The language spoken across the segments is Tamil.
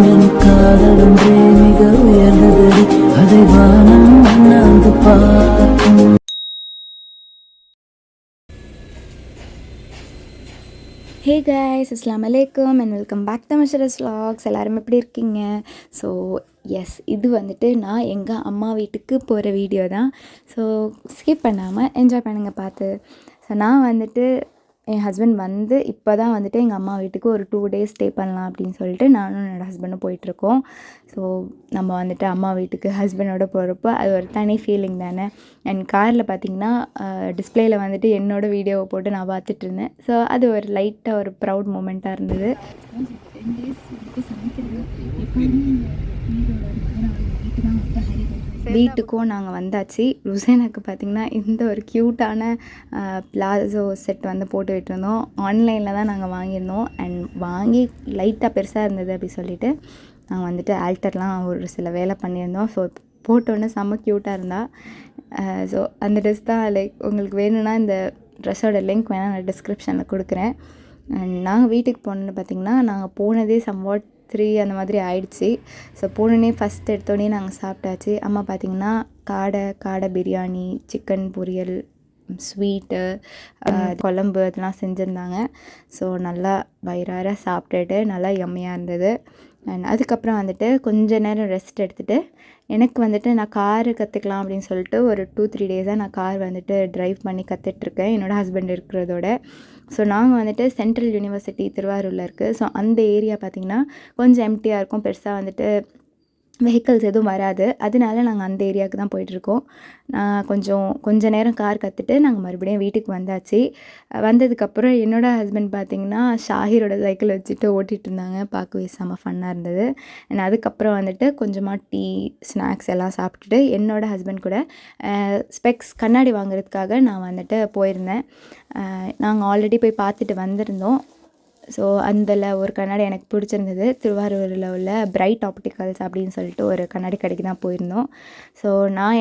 என் காதல் ஒன்றே மிக உயர்ந்தது, அதை வானம் அண்ணாந்து பார்க்கும். ஹே கைஸ், அஸ்ஸலாமு அலைக்கும் அண்ட் வெல்கம் பேக் டு மிஷரஸ் vlogs. எல்லோரும் எப்படி இருக்கீங்க? ஸோ எஸ், இது வந்துட்டு நான் எங்கள் அம்மா வீட்டுக்கு போகிற வீடியோ தான். ஸோ ஸ்கிப் பண்ணாமல் என்ஜாய் பண்ணுங்கள் பார்த்து. ஸோ நான் வந்துட்டு என் ஹஸ்பண்ட் வந்து இப்போ தான் வந்துட்டு எங்கள் அம்மா வீட்டுக்கு ஒரு 2 days ஸ்டே பண்ணலாம் அப்படின்னு சொல்லிட்டு நானும் என்னோடய ஹஸ்பண்டும் போயிட்டுருக்கோம். ஸோ நம்ம வந்துட்டு அம்மா வீட்டுக்கு ஹஸ்பண்டோடு போகிறப்போ அது ஒரு தனி ஃபீலிங் தானே. அண்ட் காரில் பார்த்திங்கன்னா டிஸ்பிளேயில் வந்துட்டு என்னோடய வீடியோவை போட்டு நான் பார்த்துட்டு இருந்தேன். ஸோ அது ஒரு லைட்டாக ஒரு ப்ரவுட் மூமெண்ட்டாக இருந்தது. வீட்டுக்கும் நாங்கள் வந்தாச்சு. ருசேனாக்கு பார்த்திங்கன்னா இந்த ஒரு க்யூட்டான பிளாசோ செட் வந்து போட்டு விட்டுருந்தோம். ஆன்லைனில் தான் நாங்கள் வாங்கியிருந்தோம். அண்ட் வாங்கி லைட்டாக பெருசாக இருந்தது அப்படி சொல்லிவிட்டு நாங்கள் வந்துட்டு ஆல்டர்லாம் ஒரு சில வேலை பண்ணியிருந்தோம். ஸோ போட்டோன்னே செம்ம க்யூட்டாக இருந்தால். ஸோ அந்த ட்ரெஸ் தான் லைக் உங்களுக்கு வேணும்னா இந்த ட்ரெஸ்ஸோட லிங்க் வேணால் நான் டிஸ்கிரிப்ஷனில் கொடுக்குறேன். அண்ட் நாங்கள் வீட்டுக்கு போனோன்னு பார்த்திங்கன்னா நாங்கள் போனதே சம்வாட் 3 அந்த மாதிரி ஆயிடுச்சு. ஸோ போனோடனே ஃபஸ்ட் எடுத்தோடனே நாங்கள் சாப்பிட்டாச்சு. அம்மா பார்த்திங்கன்னா காடை பிரியாணி, சிக்கன் பொரியல், ஸ்வீட்டு, குழம்பு அதெல்லாம் செஞ்சுருந்தாங்க. ஸோ நல்லா வயிறார சாப்பிட்டுட்டு நல்லா யம்மியாக இருந்தது. அண்ட் அதுக்கப்புறம் வந்துட்டு கொஞ்ச நேரம் ரெஸ்ட் எடுத்துகிட்டு எனக்கு வந்துட்டு நான் காரு கற்றுக்கலாம் அப்படின்னு சொல்லிட்டு ஒரு 2-3 days நான் கார் வந்துட்டு ட்ரைவ் பண்ணி கற்றுட்ருக்கேன் என்னோடய ஹஸ்பண்ட் இருக்கிறதோட. ஸோ நாங்கள் வந்துட்டு சென்ட்ரல் யூனிவர்சிட்டி திருவாரூரில் இருக்குது. ஸோ அந்த ஏரியா பார்த்திங்கன்னா கொஞ்சம் எம்டியாக இருக்கும், பெருசாக வந்துட்டு வெஹிக்கல்ஸ் எதுவும் வராது. அதனால நாங்கள் அந்த ஏரியாவுக்கு தான் போயிட்டுருக்கோம். கொஞ்சம் நேரம் கார் கற்றுட்டு நாங்கள் மறுபடியும் வீட்டுக்கு வந்தாச்சு. வந்ததுக்கப்புறம் என்னோடய ஹஸ்பண்ட் பார்த்திங்கன்னா ஷாஹிரோட சைக்கிள் வச்சுட்டு ஓட்டிகிட்டு இருந்தாங்க. பார்க்கவே செம்ம ஃபன்னாக இருந்தது. அண்ட் அதுக்கப்புறம் வந்துட்டு கொஞ்சமாக டீ, ஸ்நாக்ஸ் எல்லாம் சாப்பிட்டுட்டு என்னோடய ஹஸ்பண்ட் கூட ஸ்பெக்ஸ் கண்ணாடி வாங்குறதுக்காக நான் வந்துட்டு போயிருந்தேன். நாங்கள் ஆல்ரெடி போய் பார்த்துட்டு வந்திருந்தோம். ஸோ அதில் ஒரு கண்ணாடி எனக்கு பிடிச்சிருந்தது. திருவாரூரில் உள்ள பிரைட் ஆப்டிக்கல்ஸ் அப்படின்னு சொல்லிட்டு ஒரு கண்ணாடி கடைக்கு தான் போயிருந்தோம். ஸோ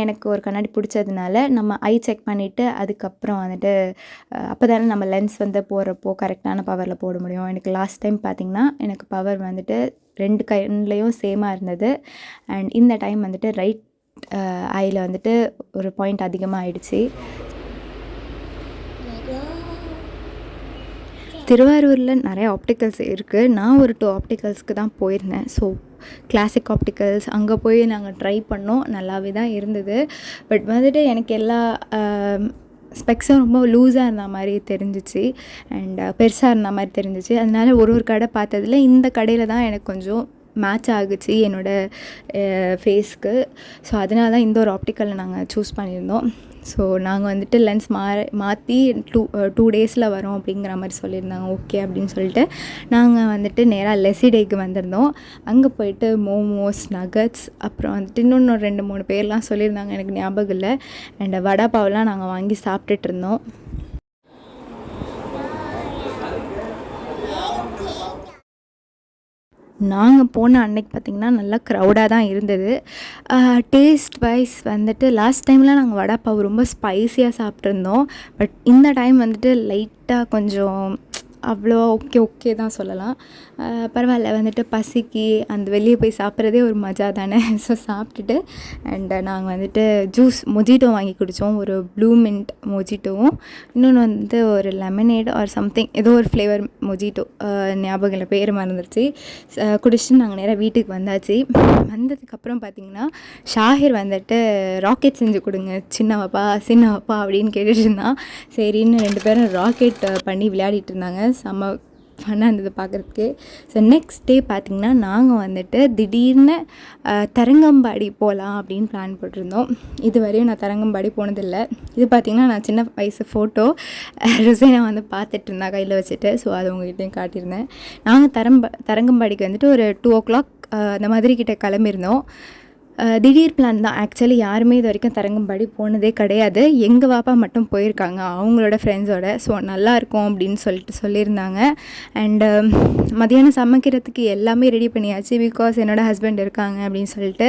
எனக்கு ஒரு கண்ணாடி பிடிச்சதுனால நம்ம ஐ செக் பண்ணிவிட்டு அதுக்கப்புறம் வந்துட்டு அப்போ தானே நம்ம லென்ஸ் வந்து போகிறப்போ கரெக்டான பவரில் போட முடியும். எனக்கு லாஸ்ட் டைம் பார்த்திங்கன்னா எனக்கு பவர் வந்துட்டு 2 கண்லேயும் சேமாக இருந்தது. அண்ட் இந்த டைம் வந்துட்டு ரைட் ஐயில் வந்துட்டு ஒரு பாயிண்ட் அதிகமாக ஆயிடுச்சு. திருவாரூரில் நிறைய ஆப்டிக்கல்ஸ் இருக்குது. நான் ஒரு 2 ஆப்டிக்கல்ஸ்க்கு தான் போயிருந்தேன். ஸோ கிளாசிக் ஆப்டிக்கல்ஸ் அங்கே போய் நாங்கள் ட்ரை பண்ணோம். நல்லாவே தான் இருந்தது. பட் வந்துட்டு எனக்கு எல்லா ஸ்பெக்ஸும் ரொம்ப லூஸாக இருந்த மாதிரி தெரிஞ்சிச்சு அண்ட் பெருசாக இருந்த மாதிரி தெரிஞ்சிச்சு. அதனால ஒரு கடை பார்த்ததில் இந்த கடையில் தான் எனக்கு கொஞ்சம் மேட்ச் ஆகுச்சு என்னோடய ஃபேஸ்க்கு. ஸோ அதனால தான் இந்த ஒரு ஆப்டிக்கலை நாங்கள் சூஸ் பண்ணியிருந்தோம். ஸோ நாங்கள் வந்துட்டு லென்ஸ் மாற்றி 2 days வரோம் அப்படிங்கிற மாதிரி சொல்லியிருந்தாங்க. ஓகே அப்படின்னு சொல்லிட்டு நாங்கள் வந்துட்டு நேராக லெசிடேக்கு வந்திருந்தோம். அங்கே போயிட்டு மோமோஸ், நகட்ஸ், அப்புறம் வந்துட்டு இன்னொன்று 2-3 பேர்லாம் சொல்லியிருந்தாங்க, எனக்கு ஞாபகம் இல்லை. அண்ட் வடா பாவெலாம் நாங்கள் வாங்கி சாப்பிட்டுட்டு இருந்தோம். நாங்கள் போன அன்னைக்கு பார்த்திங்கன்னா நல்லா க்ரௌடாக தான் இருந்தது. டேஸ்ட் வைஸ் வந்துட்டு லாஸ்ட் டைம்லாம் நாங்கள் வடா பாவ் ரொம்ப ஸ்பைஸியாக சாப்பிட்ருந்தோம். பட் இந்த டைம் வந்துட்டு லைட்டாக கொஞ்சம் அவ்வளோ ஓகே தான் சொல்லலாம். பரவாயில்ல, வந்துட்டு பசிக்கு அந்த வெளியே போய் சாப்பிட்றதே ஒரு மஜா தானே. ஸோ சாப்பிட்டுட்டு அண்ட் நாங்கள் வந்துட்டு மொஜிட்டோ வாங்கி குடித்தோம். ஒரு ப்ளூ மின்ட் மொஜிட்டோவும் இன்னொன்று வந்து ஒரு லெமனேட் ஆர் சம்திங் ஏதோ ஒரு ஃப்ளேவர் மொஜிட்டோ, ஞாபகம் இல்லை, பேர் மறந்துருச்சு. குடிச்சிட்டு நாங்கள் நேராக வீட்டுக்கு வந்தாச்சு. வந்ததுக்கப்புறம் பார்த்திங்கன்னா ஷாஹிர் வந்துட்டு ராக்கெட் செஞ்சு கொடுங்க சின்னவப்பா அப்படின்னு கேட்டுட்டு இருந்தான். சரின்னு 2 பேரும் ராக்கெட் பண்ணி விளையாடிட்டு இருந்தாங்க. செம்ம ஃபன்னாக இருந்தது பார்க்குறதுக்கு. ஸோ நெக்ஸ்ட் டே பார்த்திங்கன்னா நாங்கள் வந்துட்டு திடீர்னு தரங்கம்பாடி போகலாம் அப்படின்னு பிளான் போட்டிருந்தோம். இதுவரையும் நான் தரங்கம்பாடி போனதில்லை. இது பார்த்திங்கன்னா நான் சின்ன வயசு ஃபோட்டோ ருசேனா வந்து பார்த்துட்டு இருந்தா கையில் வச்சுட்டு. ஸோ அதை உங்கள்கிட்டையும் காட்டியிருந்தேன். நாங்கள் தரங்கம்பாடிக்கு வந்துட்டு ஒரு 2 o'clock அந்த மாதிரி கிட்ட கிளம்பியிருந்தோம். திடீர் பிளான் தான். ஆக்சுவலி யாருமே இது வரைக்கும் தரங்கம்பாடி போனதே கிடையாது. எங்கள் பாப்பா மட்டும் போயிருக்காங்க அவங்களோட ஃப்ரெண்ட்ஸோட. ஸோ நல்லாயிருக்கும் அப்படின்னு சொல்லியிருந்தாங்க. அண்டு மதியானம் சமைக்கிறதுக்கு எல்லாமே ரெடி பண்ணியாச்சு. பிகாஸ் என்னோடய ஹஸ்பண்ட் இருக்காங்க அப்படின்னு சொல்லிட்டு.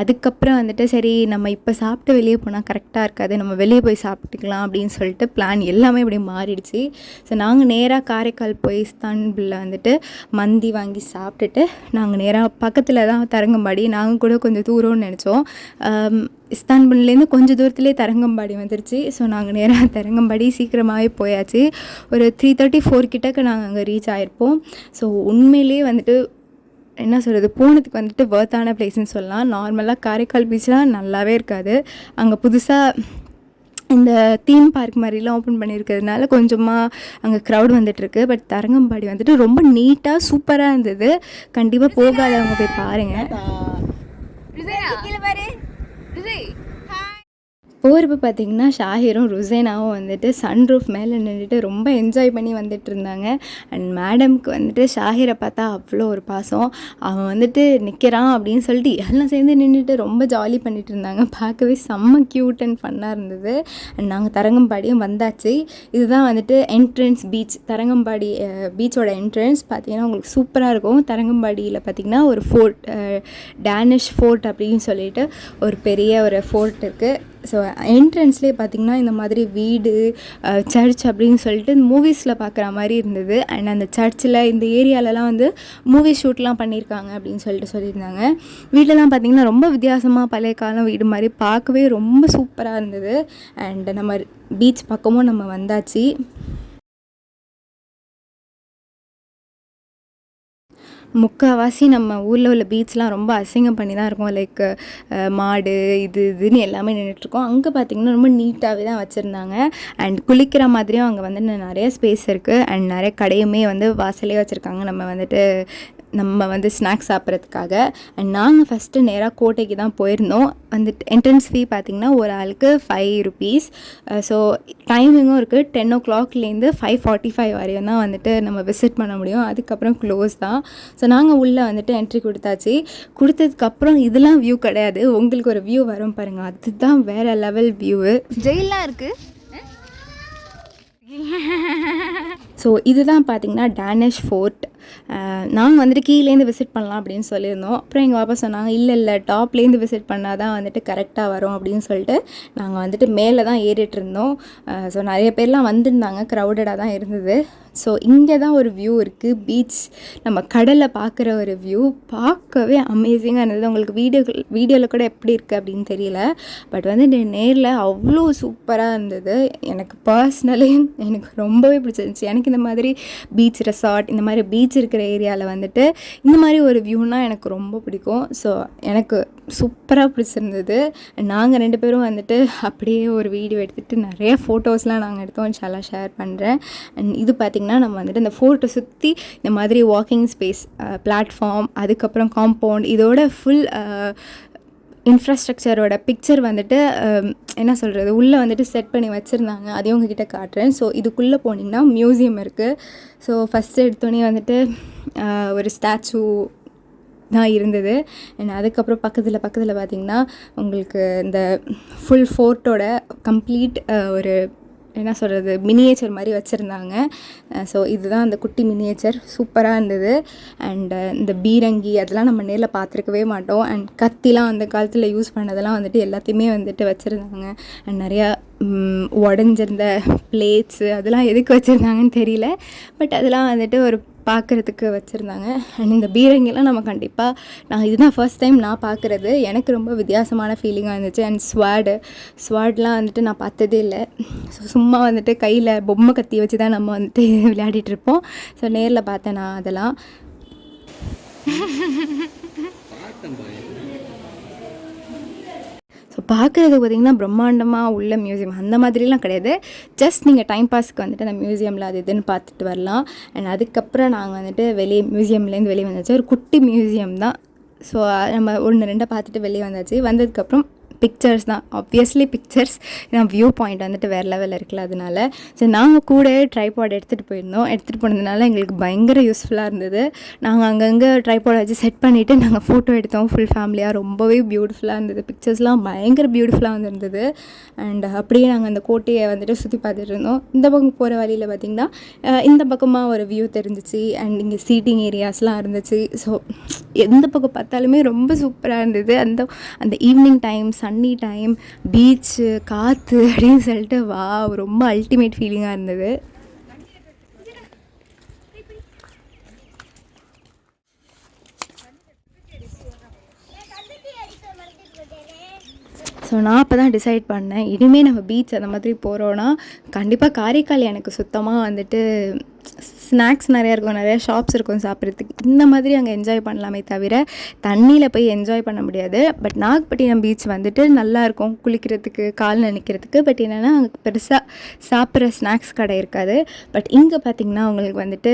அதுக்கப்புறம் வந்துட்டு சரி நம்ம இப்போ சாப்பிட்டு வெளியே போனால் கரெக்டாக இருக்காது, நம்ம வெளியே போய் சாப்பிட்டுக்கலாம் அப்படின்னு சொல்லிட்டு பிளான் எல்லாமே இப்படி மாறிடுச்சு. ஸோ நாங்கள் நேராக காரைக்கால் போய் இஸ்தான்புல்ல வந்துட்டு மந்தி வாங்கி சாப்பிட்டுட்டு நாங்கள் நேராக பக்கத்தில் தான் தரங்கம்பாடி. நாங்கள் கூட கொஞ்சம் தூரம்னு நினச்சோம். இஸ்தான்புல்லேருந்து கொஞ்சம் தூரத்துலேயே தரங்கம்பாடி வந்துருச்சு. ஸோ நாங்கள் நேராக தரங்கம்பாடி சீக்கிரமாகவே போயாச்சு. ஒரு 3:34 கிட்டக்க நாங்கள் அங்கே ரீச் ஆகிருப்போம். ஸோ உண்மையிலே வந்துட்டு என்ன சொல்கிறது, போனதுக்கு வந்துட்டு வர்த்தான பிளேஸ்ன்னு சொல்லலாம். நார்மலாக காரைக்கால் பீச்லாம் நல்லாவே இருக்காது. அங்கே புதுசாக இந்த தீம் பார்க் மாதிரிலாம் ஓப்பன் பண்ணியிருக்கிறதுனால கொஞ்சமாக அங்கே க்ரௌட் வந்துட்டுருக்கு. பட் தரங்கம்பாடி வந்துட்டு ரொம்ப நீட்டாக சூப்பராக இருந்தது. கண்டிப்பாக போகாதவங்க போய் பாருங்கள். போகிறப்ப பார்த்திங்கன்னா ஷாஹிரும் ருசேனாவும் வந்துட்டு சன்ரூஃப் மேலே நின்றுட்டு ரொம்ப என்ஜாய் பண்ணி வந்துட்டு இருந்தாங்க. அண்ட் மேடம்க்கு வந்துட்டு ஷாஹிரை பார்த்தா அவ்வளோ ஒரு பாசம். அவன் வந்துட்டு நிற்கிறான் அப்படின்னு சொல்லிட்டு எல்லாம் சேர்ந்து நின்றுட்டு ரொம்ப ஜாலி பண்ணிகிட்டு இருந்தாங்க. பார்க்கவே செம்ம க்யூட் அண்ட் ஃபன்னாக இருந்தது. அண்ட் நாங்கள் தரங்கம்பாடியும் வந்தாச்சு. இதுதான் வந்துட்டு என்ட்ரன்ஸ் பீச். தரங்கம்பாடி பீச்சோட என்ட்ரன்ஸ் பார்த்திங்கன்னா உங்களுக்கு சூப்பராக இருக்கும். தரங்கம்பாடியில் பார்த்திங்கன்னா ஒரு ஃபோர்ட், டேனிஷ் ஃபோர்ட் அப்படின்னு சொல்லிட்டு ஒரு பெரிய ஒரு ஃபோர்ட் இருக்குது. ஸோ என்ட்ரன்ஸ்லேயே பார்த்திங்கன்னா இந்த மாதிரி வீடு, சர்ச் அப்படின்னு சொல்லிட்டு மூவிஸில் பார்க்குற மாதிரி இருந்தது. அண்ட் அந்த சர்ச்சில் இந்த ஏரியாலலாம் வந்து மூவி ஷூட்லாம் பண்ணியிருக்காங்க அப்படின்னு சொல்லியிருந்தாங்க. வீடெல்லாம் பார்த்திங்கன்னா ரொம்ப வித்தியாசமாக பழைய காலம் வீடு மாதிரி பார்க்கவே ரொம்ப சூப்பராக இருந்தது. அண்ட் நம்ம பீச் பக்கமும் நம்ம வந்தாச்சு. முக்கால்வாசி நம்ம ஊரில் உள்ள பீச்லாம் ரொம்ப அசிங்கம் பண்ணி தான் இருக்கும். லைக் மாடு இதுன்னு எல்லாமே நின்றுட்டுருக்கோம். அங்கே பார்த்திங்கன்னா ரொம்ப நீட்டாகவே தான் வச்சுருந்தாங்க. அண்ட் குளிக்கிற மாதிரியும் அங்கே வந்து நிறைய ஸ்பேஸ் இருக்குது. அண்ட் நிறைய கடையுமே வந்து வாசலே வச்சுருக்காங்க. நம்ம வந்து ஸ்நாக்ஸ் சாப்பிட்றதுக்காக. அண்ட் நாங்கள் ஃபஸ்ட்டு நேராக கோட்டைக்கு தான் போயிருந்தோம். வந்துட்டு என்ட்ரன்ஸ் ஃபீ பார்த்திங்கன்னா ஒரு ஆளுக்கு 5 rupees. ஸோ டைமிங்கும் இருக்குது. 10 o'clockலேருந்து 5:45 வரையும் தான் வந்துட்டு நம்ம விசிட் பண்ண முடியும். அதுக்கப்புறம் க்ளோஸ் தான். ஸோ நாங்கள் உள்ளே வந்துட்டு என்ட்ரி கொடுத்தாச்சு. கொடுத்ததுக்கப்புறம் இதெல்லாம் வியூ கிடையாது, உங்களுக்கு ஒரு வியூ வரும் பாருங்கள். அதுதான் வேறு லெவல் வியூவு. ஜெயிலாம் இருக்குது. ஸோ இதுதான் பார்த்திங்கன்னா டேனிஷ் ஃபோர்ட். நாங்கள் வந்துட்டு கீழேருந்து விசிட் பண்ணலாம் அப்படின்னு சொல்லியிருந்தோம். அப்புறம் எங்கள் பாப்பா சொன்னாங்க இல்லை டாப்லேருந்து விசிட் பண்ணால் தான் வந்துட்டு கரெக்டாக வரும் அப்படின்னு சொல்லிட்டு நாங்கள் வந்துட்டு மேலே தான் ஏறிட்டு இருந்தோம். ஸோ நிறைய பேர்லாம் வந்திருந்தாங்க, க்ரௌடடாக தான் இருந்தது. ஸோ இங்கே தான் ஒரு வியூ இருக்குது. பீச், நம்ம கடலை பார்க்குற ஒரு வியூ பார்க்கவே அமேசிங்காக இருந்தது. உங்களுக்கு வீடியோவில் கூட எப்படி இருக்குது அப்படின்னு தெரியல. பட் வந்து நேரில் அவ்வளோ சூப்பராக இருந்தது. எனக்கு பர்சனலி எனக்கு ரொம்பவே பிடிச்சிருந்துச்சி. எனக்கு இந்த மாதிரி பீச் ரெசார்ட், இந்த மாதிரி பீச் இருக்கிற ஏரியாவில் வந்துட்டு இந்த மாதிரி ஒரு வியூனால் எனக்கு ரொம்ப பிடிக்கும். ஸோ எனக்கு சூப்பராக பிடிச்சிருந்தது. நாங்கள் 2 பேரும் வந்துட்டு அப்படியே ஒரு வீடியோ எடுத்துகிட்டு நிறைய ஃபோட்டோஸ்லாம் நாங்கள் எடுத்தோம். இன்ஷால்லா ஷேர் பண்ணுறேன். அண்ட் இது பார்த்திங்கன்னா நம்ம வந்துட்டு இந்த ஃபோர்ட்டை சுற்றி இந்த மாதிரி வாக்கிங் ஸ்பேஸ், பிளாட்ஃபார்ம், அதுக்கப்புறம் காம்பவுண்ட், இதோட ஃபுல் இன்ஃப்ராஸ்ட்ரக்சரோட பிக்சர் வந்துட்டு என்ன சொல்கிறது உள்ளே வந்துட்டு செட் பண்ணி வச்சுருந்தாங்க. அதையும் உங்ககிட்ட காட்டுறேன். ஸோ இதுக்குள்ளே போனீங்கன்னா மியூசியம் இருக்குது. ஸோ ஃபஸ்ட்டு எடுத்தோடனே வந்துட்டு ஒரு ஸ்டாச்சு தான் இருந்தது. அண்ட் அதுக்கப்புறம் பக்கத்தில் பார்த்திங்கன்னா உங்களுக்கு இந்த ஃபுல் ஃபோர்ட்டோட கம்ப்ளீட் ஒரு என்ன சொல்கிறது மினியேச்சர் மாதிரி வச்சுருந்தாங்க. ஸோ இதுதான் அந்த குட்டி மினியேச்சர், சூப்பராக இருந்தது. அண்டு இந்த பீரங்கி அதெல்லாம் நம்ம நேரில் பார்த்துருக்கவே மாட்டோம். அண்ட் கத்திலாம் அந்த காலத்தில் யூஸ் பண்ணதெல்லாம் வந்துட்டு எல்லாத்தையுமே வந்துட்டு வச்சுருந்தாங்க. அண்ட் நிறையா உடஞ்சிருந்த பிளேட்ஸு அதெல்லாம் எதுக்கு வச்சுருந்தாங்கன்னு தெரியல. பட் அதெல்லாம் வந்துட்டு ஒரு பார்க்குறதுக்கு வச்சுருந்தாங்க. அண்ட் இந்த பீரங்கிலாம் நம்ம கண்டிப்பாக இதுதான் ஃபர்ஸ்ட் டைம் நான் பார்க்குறது. எனக்கு ரொம்ப வித்தியாசமான ஃபீலிங்காக இருந்துச்சு. அண்ட் ஸ்வாட்லாம் வந்துட்டு நான் பார்த்ததே இல்லை. ஸோ சும்மா வந்துட்டு கையில் பொம்மை கத்தி வச்சு தான் நம்ம வந்துட்டு விளையாடிட்டுருப்போம். ஸோ நேரில் பார்த்தேன் நான் அதெல்லாம். ஸோ பார்க்குறதுக்கு பார்த்திங்கன்னா பிரம்மாண்டமாக உள்ள மியூசியம் அந்த மாதிரிலாம் கிடையாது. ஜஸ்ட் நீங்கள் டைம் பாஸ்க்கு வந்துட்டு அந்த மியூசியமில் அது இதுன்னு பார்த்துட்டு வரலாம். அண்ட் அதுக்கப்புறம் நாங்கள் வந்துட்டு மியூசியம்லேருந்து வெளியே வந்தாச்சு. ஒரு குட்டி மியூசியம் தான். ஸோ நம்ம 1-2 பார்த்துட்டு வெளியே வந்தாச்சு. வந்ததுக்கப்புறம் பிக்சர்ஸ் தான், ஆப்வியஸ்லி பிக்சர்ஸ். ஏன்னா வியூ பாயிண்ட் வந்துட்டு வேறு லெவலில் இருக்குல்ல, அதனால. சரி, நாங்கள் கூட ட்ரைபாட் எடுத்துகிட்டு போயிருந்தோம். எடுத்துகிட்டு போனதுனால எங்களுக்கு பயங்கர யூஸ்ஃபுல்லாக இருந்தது. நாங்கள் அங்கங்கே ட்ரைபாட் வச்சு செட் பண்ணிவிட்டு நாங்கள் ஃபோட்டோ எடுத்தோம் ஃபுல் ஃபேமிலியாக. ரொம்பவே பியூட்டிஃபுல்லாக இருந்தது. பிக்சர்ஸ்லாம் பயங்கர பியூட்டிஃபுல்லாக வந்துருந்தது. அண்ட் அப்படியே நாங்கள் அந்த கோட்டையை வந்துட்டு சுற்றி பார்த்துட்டு இருந்தோம். இந்த பக்கம் போகிற வழியில் பார்த்திங்கன்னா இந்த பக்கமாக ஒரு வியூ தெரிஞ்சிச்சு. அண்ட் இங்கே சீட்டிங் ஏரியாஸ்லாம் இருந்துச்சு. ஸோ எந்த பக்கம் பார்த்தாலுமே ரொம்ப சூப்பராக இருந்தது. அந்த அந்த evening time, sunny time, beach, காற்று அப்படின்னு சொல்லிட்டு ரொம்ப அல்டிமேட் ஃபீலிங்காக இருந்தது. ஸோ நான் அப்போ தான் டிசைட் பண்ணேன், இனிமேல் நம்ம பீச் அந்த மாதிரி போகிறோன்னா கண்டிப்பாக காரைக்கால் எனக்கு சுத்தமாக வந்துட்டு ஸ்நாக்ஸ் நிறையா இருக்கும், நிறையா ஷாப்ஸ் இருக்கும் சாப்பிட்றதுக்கு. இந்த மாதிரி அங்கே என்ஜாய் பண்ணலாமே தவிர தண்ணியில் போய் என்ஜாய் பண்ண முடியாது. பட் நாகப்பட்டினம் பீச் வந்துட்டு நல்லாயிருக்கும் குளிக்கிறதுக்கு, கால் நினைக்கிறதுக்கு. பட் என்னென்னா அங்கே பெருசாக சாப்பிட்ற ஸ்நாக்ஸ் கடை இருக்காது. பட் இங்கே பார்த்திங்கன்னா அவங்களுக்கு வந்துட்டு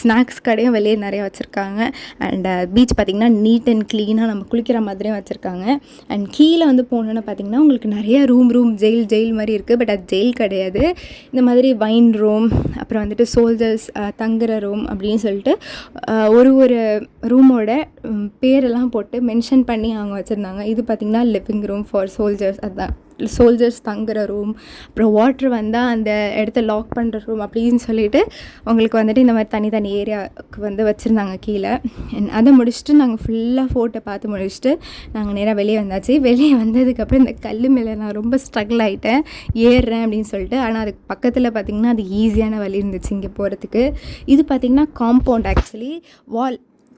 ஸ்நாக்ஸ் கடையும் வெளியே நிறையா வச்சுருக்காங்க. அண்ட் பீச் பார்த்திங்கன்னா நீட் அண்ட் க்ளீனாக நம்ம குளிக்கிற மாதிரியும் வச்சுருக்காங்க. அண்ட் கீழே வந்து போனோன்னு பார்த்திங்கன்னா உங்களுக்கு நிறைய ரூம் ஜெயில் மாதிரி இருக்குது. பட் அது ஜெயில் கிடையாது. இந்த மாதிரி வைன் ரூம், அப்புறம் வந்துட்டு சோல்ஜர்ஸ் தங்குற ரூம் அப்படின்னு சொல்லிட்டு ஒரு ரூமோட பேரெல்லாம் போட்டு மென்ஷன் பண்ணி அவங்க வச்சுருந்தாங்க. இது பார்த்திங்கன்னா லிவிங் ரூம் ஃபார் சோல்ஜர்ஸ், அதுதான் சோல்ஜர்ஸ் தங்குற ரூம். அப்புறம் வாட்ரு வந்தால் அந்த இடத்த லாக் பண்ணுற ரூம் அப்படின்னு சொல்லிட்டு உங்களுக்கு வந்துட்டு இந்த மாதிரி தனி ஏரியாவுக்கு வந்து வச்சுருந்தாங்க கீழே. அதை முடிச்சுட்டு நாங்கள் ஃபுல்லாக ஃபோட்டோ பார்த்து முடிச்சுட்டு நாங்கள் நேராக வெளியே வந்தாச்சு. வெளியே வந்ததுக்கப்புறம் இந்த கல் மேலே நான் ரொம்ப ஸ்ட்ரகிள் ஆகிட்டேன், ஏறுறேன் அப்படின்னு சொல்லிட்டு. ஆனால் அதுக்கு பக்கத்தில் பார்த்திங்கன்னா அது ஈஸியான வழி இருந்துச்சு இங்கே போகிறதுக்கு. இது பார்த்திங்கன்னா காம்பவுண்ட், ஆக்சுவலி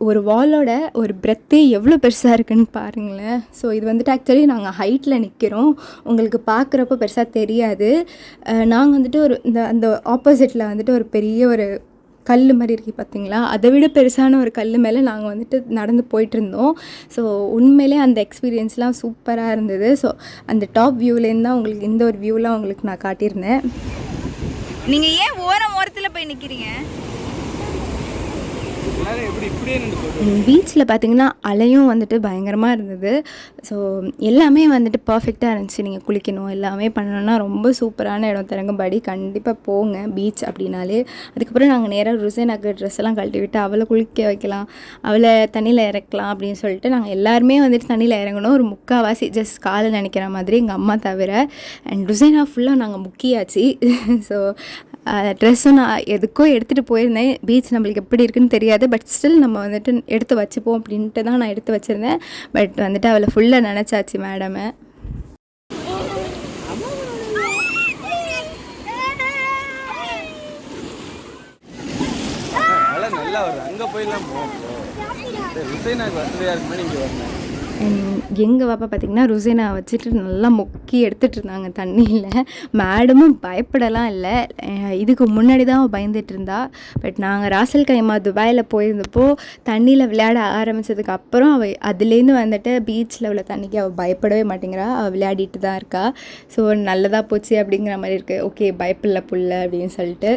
ஒரு வாலோட ஒரு பிரெத்தே எவ்வளோ பெருசாக இருக்குதுன்னு பாருங்களேன். ஸோ இது வந்துட்டு ஆக்சுவலி நாங்கள் ஹைட்டில் நிற்கிறோம், உங்களுக்கு பார்க்குறப்போ பெருசாக தெரியாது. நாங்கள் வந்துட்டு அந்த ஆப்போசிட்டில் வந்துட்டு ஒரு பெரிய ஒரு கல் மாதிரி இருக்குது பார்த்திங்களா, அதை விட பெருசான ஒரு கல் மேலே நாங்கள் வந்துட்டு நடந்து போயிட்டுருந்தோம். ஸோ உண்மையிலே அந்த எக்ஸ்பீரியன்ஸ்லாம் சூப்பராக இருந்தது. ஸோ அந்த டாப் வியூலேருந்து தான் உங்களுக்கு இந்த ஒரு வியூலாம் உங்களுக்கு நான் காட்டியிருந்தேன். நீங்கள் ஏன் ஓரத்தில் போய் நிற்கிறீங்க? பீச்சில் பார்த்திங்கன்னா அலையும் வந்துட்டு பயங்கரமாக இருந்தது. ஸோ எல்லாமே வந்துட்டு பர்ஃபெக்டாக இருந்துச்சு. நீங்கள் குளிக்கணும் எல்லாமே பண்ணணுன்னா ரொம்ப சூப்பரான இடம். தரங்கம்பாடி கண்டிப்பாக போங்க பீச் அப்படின்னாலே. அதுக்கப்புறம் நாங்கள் நேராக ருசேனாக்கு ட்ரெஸ் எல்லாம் கழட்டி விட்டு அவளை குளிக்க வைக்கலாம், அவளை தண்ணியில் இறக்கலாம் அப்படின்னு சொல்லிட்டு நாங்கள் எல்லாருமே வந்துட்டு தண்ணியில் இறங்கணும். ஒரு முக்கால்வாசி ஜஸ்ட் காலை நினைக்கிற மாதிரி, எங்கள் அம்மா தவிர. அண்ட் ருசேனா ஃபுல்லாக நாங்கள் முக்கியாச்சு. ஸோ ட்ரெஸ்ஸும் நான் எதுக்கோ எடுத்துகிட்டு போயிருந்தேன். பீச் நம்மளுக்கு எப்படி இருக்குன்னு தெரியாது, பட் ஸ்டில் நம்ம வந்துட்டு எடுத்து வச்சுப்போம் அப்படின்ட்டு தான் நான் எடுத்து வச்சுருந்தேன். பட் வந்துட்டு அவளை ஃபுல்லாக நினச்சாச்சு மேடமை. நல்லா வருது, அங்கே போயெல்லாம் போவோம். எங்கள் பாப்பா பார்த்திங்கன்னா ருசேனா வச்சுட்டு நல்லா முக்கி எடுத்துகிட்டு இருந்தாங்க தண்ணியில். மேடமும் பயப்படலாம் இல்லை, இதுக்கு முன்னாடி தான் அவள் பயந்துட்டு இருந்தா. பட் நாங்கள் ராசல் கைமா துபாயில் போயிருந்தப்போ தண்ணியில் விளையாட ஆரம்பித்ததுக்கு அப்புறம் அவள் அதுலேருந்து வந்துட்டு பீச்சில் உள்ள தண்ணிக்கு அவள் பயப்படவே மாட்டேங்கிறா, அவள் விளையாடிட்டு தான் இருக்கா. ஸோ நல்லதாக போச்சு அப்படிங்கிற மாதிரி இருக்குது. ஓகே பயப்பில்லை புள்ள அப்படின்னு சொல்லிட்டு.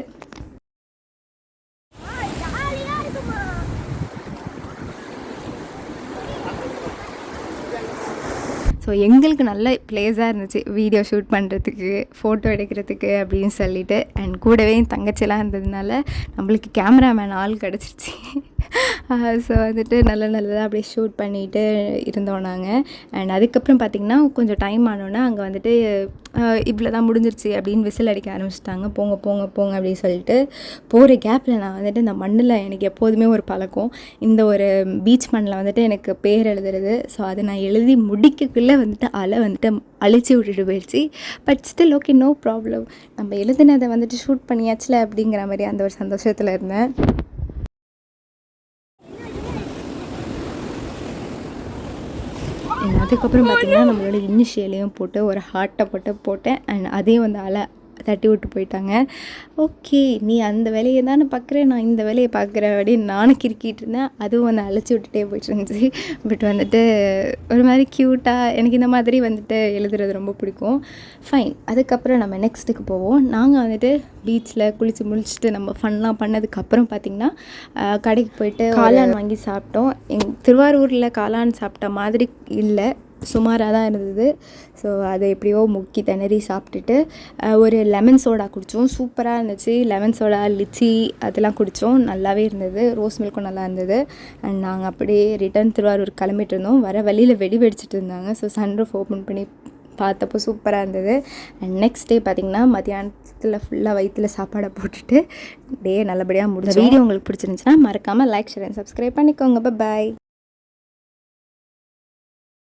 ஸோ எங்களுக்கு நல்ல ப்ளேஸாக இருந்துச்சு வீடியோ ஷூட் பண்ணுறதுக்கு, ஃபோட்டோ எடுக்கிறதுக்கு அப்படின்னு சொல்லிட்டு. அண்ட் கூடவே என் தங்கச்சிலாம் இருந்ததுனால நம்மளுக்கு கேமராமேன் ஆள் கிடச்சிருச்சு. ஸோ வந்துட்டு நல்லதாக அப்படியே ஷூட் பண்ணிகிட்டு இருந்தோம் நாங்கள். அண்ட் அதுக்கப்புறம் பார்த்திங்கன்னா கொஞ்சம் டைம் ஆனோன்னா அங்கே வந்துட்டு இவ்வளோ தான் முடிஞ்சிருச்சு அப்படின்னு விசில் அடிக்க ஆரம்பிச்சிட்டாங்க. போங்க போங்க போங்க அப்படின்னு சொல்லிட்டு. போகிற கேப்பில் நான் வந்துட்டு இந்த மண்ணில் எனக்கு எப்போதுமே ஒரு பழக்கம், இந்த ஒரு பீச் மண்ணில் வந்துட்டு எனக்கு பேர் எழுதுறது. ஸோ அதை நான் எழுதி முடிக்கக்குள்ளே வந்துட்டு அலை வந்துட்டு அழிச்சு விட்டுட்டு போயிடுச்சு. But still okay, no problem, நம்ம எழுதுனதை வந்துட்டு ஷூட் பண்ணியாச்சுல அப்படிங்கிற மாதிரி அந்த ஒரு சந்தோஷத்தில் இருந்தேன். அதுக்கப்புறம் பார்த்திங்கன்னா நம்மளோட இனிஷியலையும் போட்டு ஒரு ஹார்ட்டை போட்டேன். அண்ட் அதையும் வந்து அலை தட்டி விட்டு போயிட்டாங்க. ஓகே நீ அந்த வேலையை தானே பார்க்குறேன், நான் இந்த வேலையை பார்க்குறேன் அப்படின்னு நானும் கிறுக்கிட்டு இருந்தேன். அதுவும் வந்து அழைச்சி விட்டுட்டே போயிட்டு இருந்துச்சு. பட் வந்துட்டு ஒரு மாதிரி க்யூட்டாக எனக்கு இந்த மாதிரி வந்துட்டு எழுதுறது ரொம்ப பிடிக்கும். ஃபைன், அதுக்கப்புறம் நம்ம நெக்ஸ்ட்டுக்கு போவோம். நாங்கள் வந்துட்டு பீச்சில் குளித்து முடிச்சுட்டு நம்ம ஃபன்லாம் பண்ணதுக்கப்புறம் பார்த்திங்கன்னா கடைக்கு போயிட்டு காளான் வாங்கி சாப்பிட்டோம். திருவாரூரில் காளான் சாப்பிட்ட மாதிரி இல்லை, சுமாராக தான் இருந்தது. ஸோ அதை எப்படியோ முக்கி திணறி சாப்பிட்டுட்டு ஒரு லெமன் சோடா குடித்தோம். சூப்பராக இருந்துச்சு. லெமன் சோடா, லிச்சி அதெல்லாம் குடித்தோம். நல்லாவே இருந்தது. ரோஸ் மில்க்கும் நல்லா இருந்தது. அண்ட் நாங்கள் அப்படியே ரிட்டர்ன் திருவாரூர் கிளம்பிட்டு இருந்தோம். வர வழியில் வெடி வெடிச்சிட்டு இருந்தாங்க. ஸோ சன்ரூஃப் ஓப்பன் பண்ணி பார்த்தப்போ சூப்பராக இருந்தது. அண்ட் நெக்ஸ்ட் டே பார்த்திங்கன்னா மத்தியானத்தில் ஃபுல்லாக வயிற்றுல சாப்பாடை போட்டுட்டு டே நல்லபடியாக முடிஞ்சு. வீடியோ உங்களுக்கு பிடிச்சிருந்துச்சுன்னா மறக்காமல் லைக், ஷேர் அண்ட் சப்ஸ்கிரைப் பண்ணிக்கோங்க. பாய்.